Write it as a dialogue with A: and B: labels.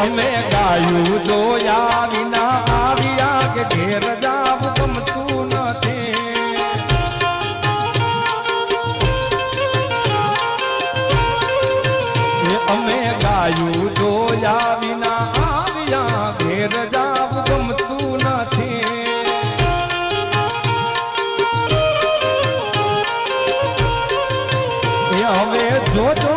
A: અમે ગાયું જોયા વિના આવ્યા કે ઘેર જાવું ગમતું નથી. અમે ગાયું જોયા વિના આવ્યા ઘેર જાવું ગમતું નથી. હવે જોજો